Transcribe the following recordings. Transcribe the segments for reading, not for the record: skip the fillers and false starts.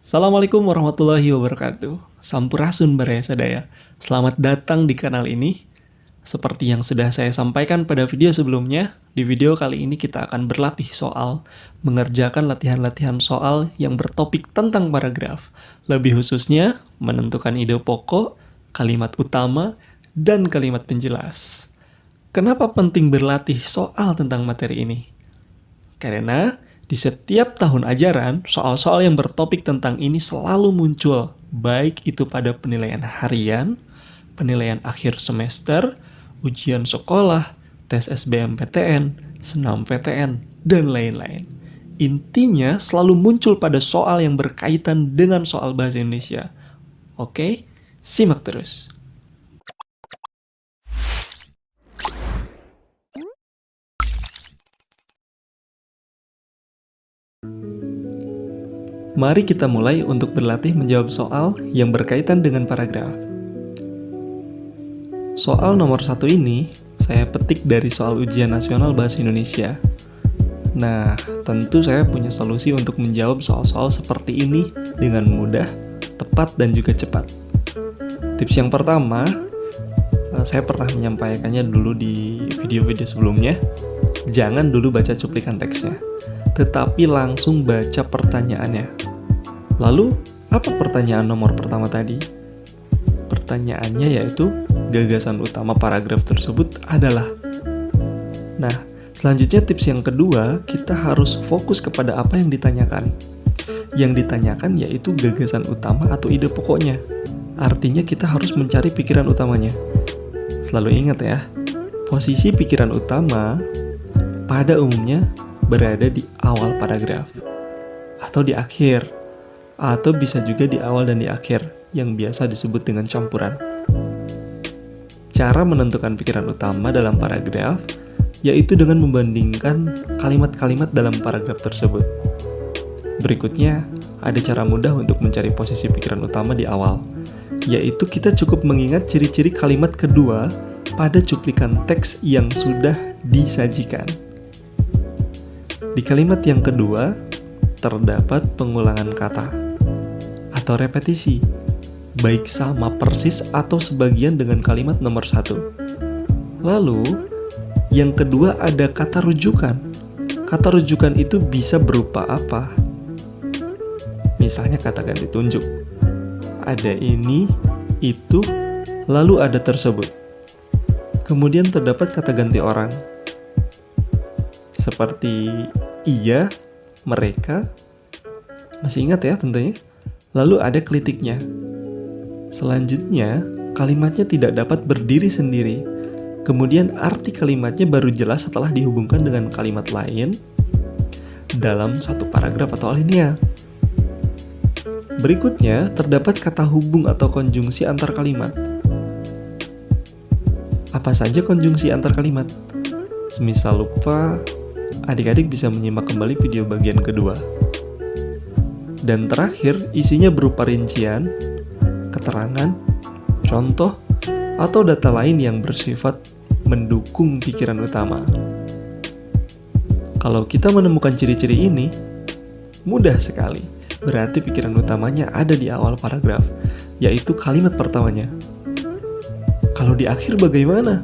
Assalamualaikum warahmatullahi wabarakatuh. Sampurasun Baraya Sadaya. Selamat datang di kanal ini. Seperti yang sudah saya sampaikan pada video sebelumnya, di video kali ini kita akan berlatih soal, mengerjakan latihan-latihan soal yang bertopik tentang paragraf. Lebih khususnya, menentukan ide pokok, kalimat utama, dan kalimat penjelas. Kenapa penting berlatih soal tentang materi ini? Karena di setiap tahun ajaran, soal-soal yang bertopik tentang ini selalu muncul, baik itu pada penilaian harian, penilaian akhir semester, ujian sekolah, tes SBMPTN, senam PTN, dan lain-lain. Intinya selalu muncul pada soal yang berkaitan dengan soal bahasa Indonesia. Oke, simak terus. Mari kita mulai untuk berlatih menjawab soal yang berkaitan dengan paragraf. Soal nomor 1 ini saya petik dari soal ujian nasional bahasa Indonesia. Nah, tentu saya punya solusi untuk menjawab soal-soal seperti ini dengan mudah, tepat, dan juga cepat. Tips yang pertama, saya pernah menyampaikannya dulu di video-video sebelumnya. Jangan dulu baca cuplikan teksnya, tetapi langsung baca pertanyaannya. Lalu, apa pertanyaan nomor pertama tadi? Pertanyaannya yaitu, gagasan utama paragraf tersebut adalah. Nah, selanjutnya tips yang kedua, kita harus fokus kepada apa yang ditanyakan. Yang ditanyakan yaitu gagasan utama atau ide pokoknya. Artinya kita harus mencari pikiran utamanya. Selalu ingat ya, posisi pikiran utama pada umumnya berada di awal paragraf atau di akhir, atau bisa juga di awal dan di akhir yang biasa disebut dengan campuran. Cara menentukan pikiran utama dalam paragraf yaitu dengan membandingkan kalimat-kalimat dalam paragraf tersebut. Berikutnya, ada cara mudah untuk mencari posisi pikiran utama di awal, yaitu kita cukup mengingat ciri-ciri kalimat kedua pada cuplikan teks yang sudah disajikan. Di kalimat yang kedua, terdapat pengulangan kata atau repetisi, baik sama persis atau sebagian dengan kalimat nomor 1. Lalu, yang kedua ada kata rujukan. Kata rujukan itu bisa berupa apa? Misalnya kata ganti tunjuk. Ada ini, itu, lalu ada tersebut. Kemudian terdapat kata ganti orang. Seperti iya, mereka. Masih ingat ya tentunya? Lalu ada klitiknya. Selanjutnya, kalimatnya tidak dapat berdiri sendiri. Kemudian arti kalimatnya baru jelas setelah dihubungkan dengan kalimat lain dalam satu paragraf atau alinea. Berikutnya, terdapat kata hubung atau konjungsi antar kalimat. Apa saja konjungsi antar kalimat? Semisal lupa, adik-adik bisa menyimak kembali video bagian kedua. Dan terakhir, isinya berupa rincian, keterangan, contoh, atau data lain yang bersifat mendukung pikiran utama. Kalau kita menemukan ciri-ciri ini, mudah sekali. Berarti pikiran utamanya ada di awal paragraf, yaitu kalimat pertamanya. Kalau di akhir bagaimana?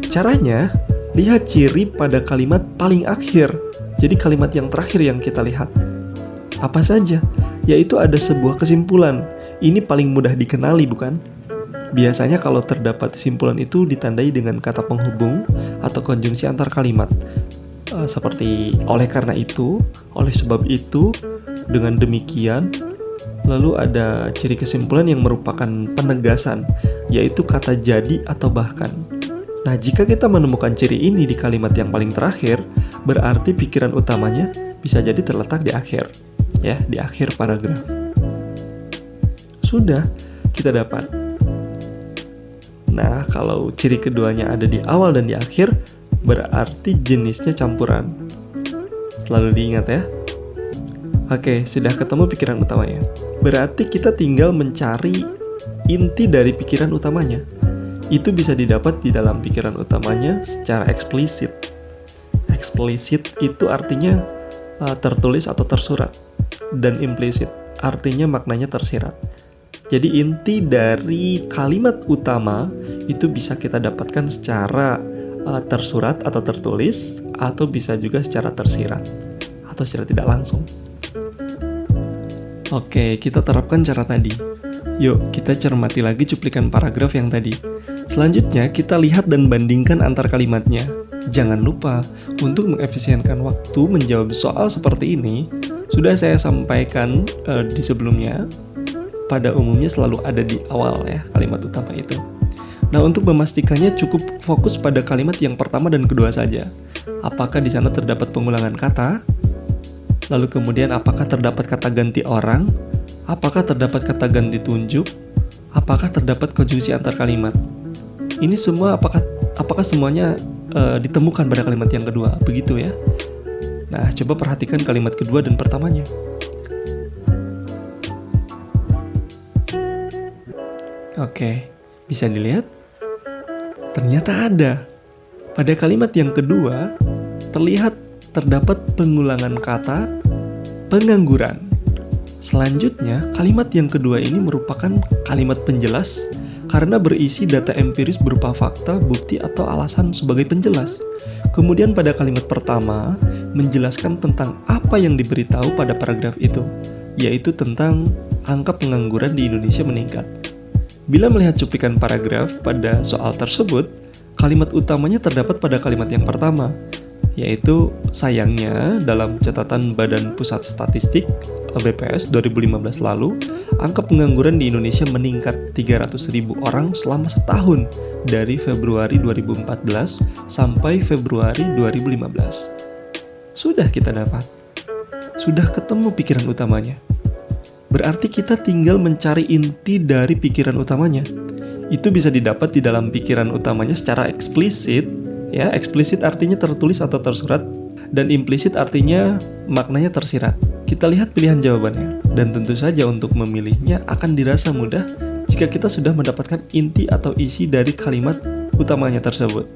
Caranya, lihat ciri pada kalimat paling akhir. Jadi kalimat yang terakhir yang kita lihat. Apa saja? Yaitu ada sebuah kesimpulan. Ini paling mudah dikenali, bukan? Biasanya kalau terdapat kesimpulan itu ditandai dengan kata penghubung atau konjungsi antar kalimat. Seperti oleh karena itu, oleh sebab itu, dengan demikian. Lalu ada ciri kesimpulan yang merupakan penegasan, yaitu kata jadi atau bahkan. Nah, jika kita menemukan ciri ini di kalimat yang paling terakhir, berarti pikiran utamanya bisa jadi terletak di akhir. Ya, di akhir paragraf. Sudah, kita dapat. Nah, kalau ciri keduanya ada di awal dan di akhir, berarti jenisnya campuran. Selalu diingat ya. Oke, sudah ketemu pikiran utamanya. Berarti kita tinggal mencari inti dari pikiran utamanya. Itu bisa didapat di dalam pikiran utamanya secara eksplisit. Eksplisit itu artinya tertulis atau tersurat. Dan implisit artinya maknanya tersirat. Jadi inti dari kalimat utama itu bisa kita dapatkan secara tersurat atau tertulis, atau bisa juga secara tersirat atau secara tidak langsung. Oke, kita terapkan cara tadi. Yuk, kita cermati lagi cuplikan paragraf yang tadi. Selanjutnya, kita lihat dan bandingkan antar kalimatnya. Jangan lupa, untuk mengefisienkan waktu menjawab soal seperti ini, sudah saya sampaikan di sebelumnya, pada umumnya selalu ada di awal ya, kalimat utama itu. Nah, untuk memastikannya cukup fokus pada kalimat yang pertama dan kedua saja. Apakah di sana terdapat pengulangan kata? Lalu kemudian apakah terdapat kata ganti orang? Apakah terdapat kata ganti tunjuk? Apakah terdapat konjungsi antar kalimat? Ini semua apakah semuanya ditemukan pada kalimat yang kedua? Begitu ya. Nah, coba perhatikan kalimat kedua dan pertamanya. Oke, bisa dilihat? Ternyata ada. Pada kalimat yang kedua, terlihat terdapat pengulangan kata pengangguran. Selanjutnya, kalimat yang kedua ini merupakan kalimat penjelas karena berisi data empiris berupa fakta, bukti, atau alasan sebagai penjelas. Kemudian pada kalimat pertama, menjelaskan tentang apa yang diberitahu pada paragraf itu, yaitu tentang angka pengangguran di Indonesia meningkat. Bila melihat cuplikan paragraf pada soal tersebut, kalimat utamanya terdapat pada kalimat yang pertama, yaitu sayangnya dalam catatan Badan Pusat Statistik BPS 2015 lalu, angka pengangguran di Indonesia meningkat 300.000 orang selama setahun dari Februari 2014 sampai Februari 2015. Sudah kita dapat. Sudah ketemu pikiran utamanya. Berarti kita tinggal mencari inti dari pikiran utamanya. Itu bisa didapat di dalam pikiran utamanya secara eksplisit. Ya, eksplisit artinya tertulis atau tersurat, dan implisit artinya maknanya tersirat. Kita lihat pilihan jawabannya, dan tentu saja untuk memilihnya akan dirasa mudah jika kita sudah mendapatkan inti atau isi dari kalimat utamanya tersebut,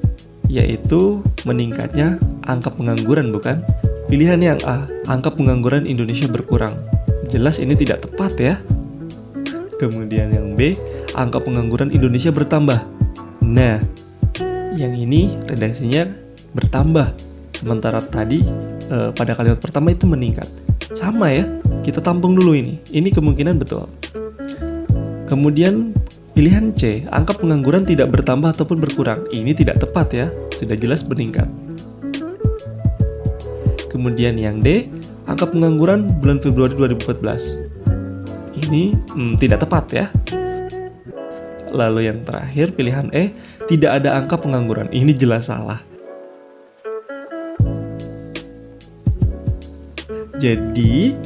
yaitu meningkatnya angka pengangguran, bukan? Pilihan yang A, angka pengangguran Indonesia berkurang. Jelas ini tidak tepat ya. Kemudian yang B, angka pengangguran Indonesia bertambah. Nah, yang ini redaksinya bertambah, sementara tadi pada kalimat pertama itu meningkat. Sama ya, kita tampung dulu ini. Ini kemungkinan betul. Kemudian pilihan C, angka pengangguran tidak bertambah ataupun berkurang. Ini tidak tepat ya, sudah jelas meningkat. Kemudian yang D, angka pengangguran bulan Februari 2014. Ini tidak tepat ya. Lalu yang terakhir pilihan E, tidak ada angka pengangguran. Ini jelas salah. Jadi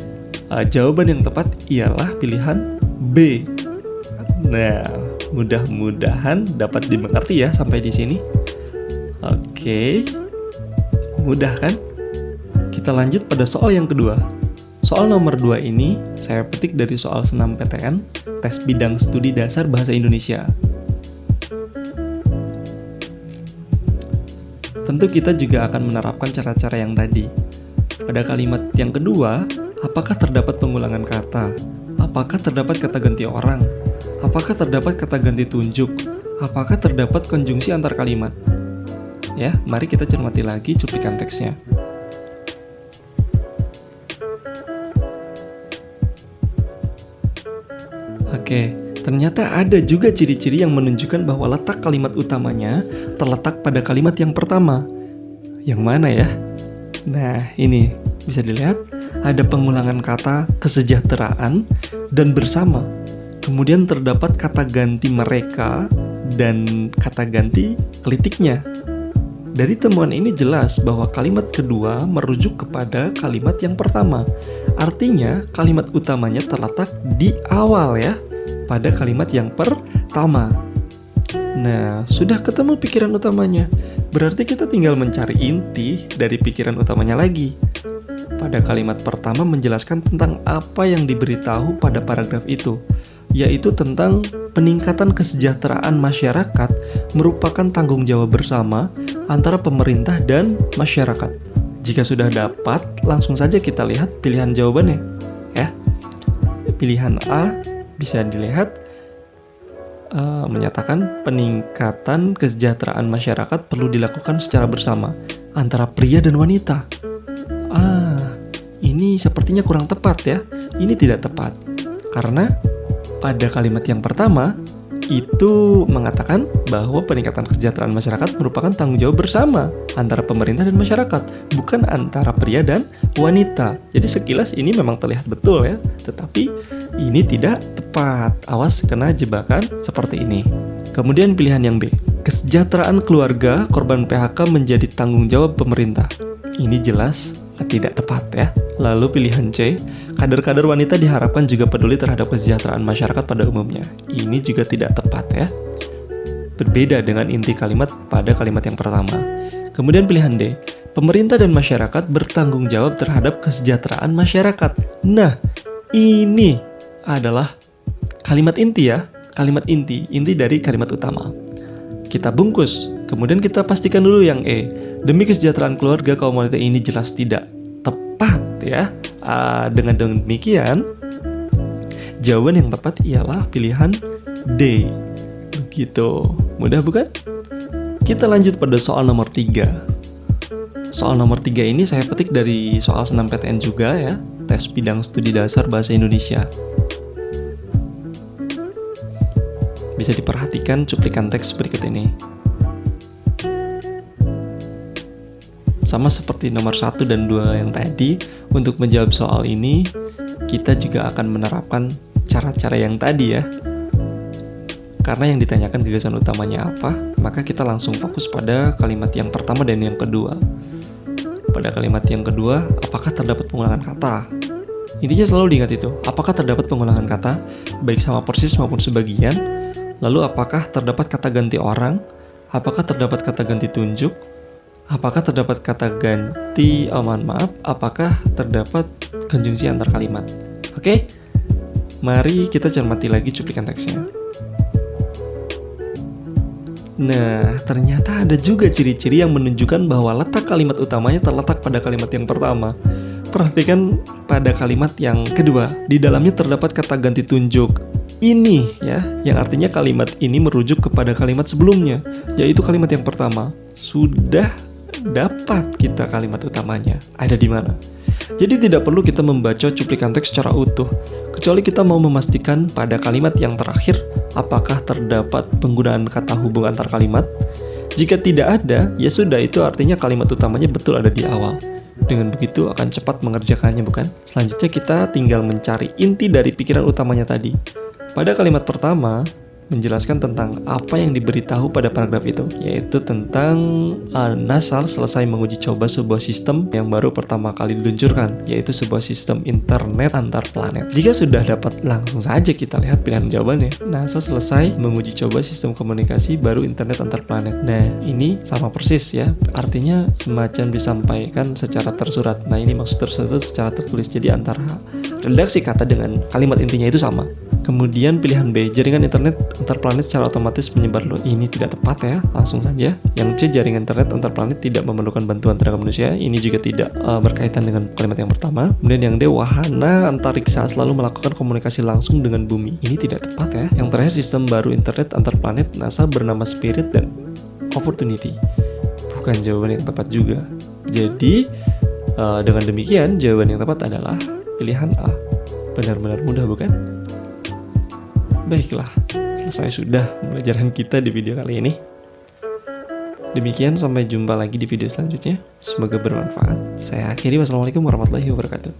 jawaban yang tepat ialah pilihan B. Nah, mudah-mudahan dapat dimengerti ya sampai di sini. Oke, mudah kan? Kita lanjut pada soal yang kedua. Soal nomor 2 ini saya petik dari soal senam PTN, tes bidang studi dasar bahasa Indonesia. Tentu kita juga akan menerapkan cara-cara yang tadi. Pada kalimat yang kedua, apakah terdapat pengulangan kata? Apakah terdapat kata ganti orang? Apakah terdapat kata ganti tunjuk? Apakah terdapat konjungsi antar kalimat? Ya, mari kita cermati lagi cuplikan teksnya. Oke, ternyata ada juga ciri-ciri yang menunjukkan bahwa letak kalimat utamanya terletak pada kalimat yang pertama. Yang mana ya? Nah, ini bisa dilihat ada pengulangan kata kesejahteraan dan bersama. Kemudian terdapat kata ganti mereka dan kata ganti klitiknya. Dari temuan ini jelas bahwa kalimat kedua merujuk kepada kalimat yang pertama. Artinya kalimat utamanya terletak di awal ya, pada kalimat yang pertama. Nah, sudah ketemu pikiran utamanya. Berarti kita tinggal mencari inti dari pikiran utamanya lagi. Pada kalimat pertama menjelaskan tentang apa yang diberitahu pada paragraf itu, yaitu tentang peningkatan kesejahteraan masyarakat merupakan tanggung jawab bersama antara pemerintah dan masyarakat. Jika sudah dapat, langsung saja kita lihat pilihan jawabannya. Ya, pilihan A bisa dilihat menyatakan peningkatan kesejahteraan masyarakat perlu dilakukan secara bersama antara pria dan wanita. Ini sepertinya kurang tepat ya. Ini tidak tepat. Karena pada kalimat yang pertama itu mengatakan bahwa peningkatan kesejahteraan masyarakat merupakan tanggung jawab bersama antara pemerintah dan masyarakat, bukan antara pria dan wanita. Jadi sekilas ini memang terlihat betul ya, tetapi ini tidak tepat. Awas kena jebakan seperti ini. Kemudian pilihan yang B, kesejahteraan keluarga korban PHK menjadi tanggung jawab pemerintah. Ini jelas tidak tepat ya. Lalu pilihan C, kader-kader wanita diharapkan juga peduli terhadap kesejahteraan masyarakat pada umumnya. Ini juga tidak tepat ya. Berbeda dengan inti kalimat pada kalimat yang pertama. Kemudian pilihan D, pemerintah dan masyarakat bertanggung jawab terhadap kesejahteraan masyarakat. Nah, ini adalah kalimat inti ya. Kalimat inti dari kalimat utama. Kita bungkus, kemudian kita pastikan dulu yang E. Demi kesejahteraan keluarga kaum wanita ini jelas tidak tepat ya. Dengan demikian, jawaban yang tepat ialah pilihan D. Begitu. Mudah bukan? Kita lanjut pada soal nomor 3. Soal nomor 3 ini saya petik dari soal SNMPTN juga ya. Tes bidang studi dasar bahasa Indonesia. Bisa diperhatikan cuplikan teks berikut ini. Sama seperti nomor 1 dan 2 yang tadi, untuk menjawab soal ini, kita juga akan menerapkan cara-cara yang tadi ya. Karena yang ditanyakan gagasan utamanya apa, maka kita langsung fokus pada kalimat yang pertama dan yang kedua. Pada kalimat yang kedua, apakah terdapat pengulangan kata? Intinya selalu diingat itu, apakah terdapat pengulangan kata, baik sama persis maupun sebagian. Lalu apakah terdapat kata ganti orang? Apakah terdapat kata ganti tunjuk? Apakah terdapat kata ganti, apakah terdapat konjungsi antar kalimat? Oke, mari kita cermati lagi cuplikan teksnya. Nah, ternyata ada juga ciri-ciri yang menunjukkan bahwa letak kalimat utamanya terletak pada kalimat yang pertama. Perhatikan pada kalimat yang kedua, di dalamnya terdapat kata ganti tunjuk. Ini ya, yang artinya kalimat ini merujuk kepada kalimat sebelumnya, yaitu kalimat yang pertama. Sudah dapat kita kalimat utamanya ada di mana. Jadi tidak perlu kita membaca cuplikan teks secara utuh, kecuali kita mau memastikan pada kalimat yang terakhir apakah terdapat penggunaan kata hubung antar kalimat. Jika tidak ada, ya sudah, itu artinya kalimat utamanya betul ada di awal. Dengan begitu akan cepat mengerjakannya, bukan? Selanjutnya kita tinggal mencari inti dari pikiran utamanya tadi. Pada kalimat pertama menjelaskan tentang apa yang diberitahu pada paragraf itu, yaitu tentang NASA selesai menguji coba sebuah sistem yang baru pertama kali diluncurkan, yaitu sebuah sistem internet antar planet. Jika sudah dapat, langsung saja kita lihat pilihan jawabannya. NASA selesai menguji coba sistem komunikasi baru internet antar planet. Nah, ini sama persis ya, artinya semacam disampaikan secara tersurat. Nah, ini maksud tersurat secara tertulis, jadi antara redaksi kata dengan kalimat intinya itu sama. Kemudian pilihan B, jaringan internet antar planet secara otomatis menyebar luas. Ini tidak tepat ya, langsung saja. Yang C, jaringan internet antar planet tidak memerlukan bantuan tenaga manusia. Ini juga tidak berkaitan dengan kalimat yang pertama. Kemudian yang D, wahana antariksa selalu melakukan komunikasi langsung dengan bumi. Ini tidak tepat ya. Yang terakhir, sistem baru internet antar planet NASA bernama Spirit dan Opportunity. Bukan jawaban yang tepat juga. Jadi dengan demikian jawaban yang tepat adalah pilihan A. Benar-benar mudah, bukan? Baiklah, selesai sudah pembelajaran kita di video kali ini. Demikian, sampai jumpa lagi di video selanjutnya. Semoga bermanfaat. Saya akhiri, wassalamualaikum warahmatullahi wabarakatuh.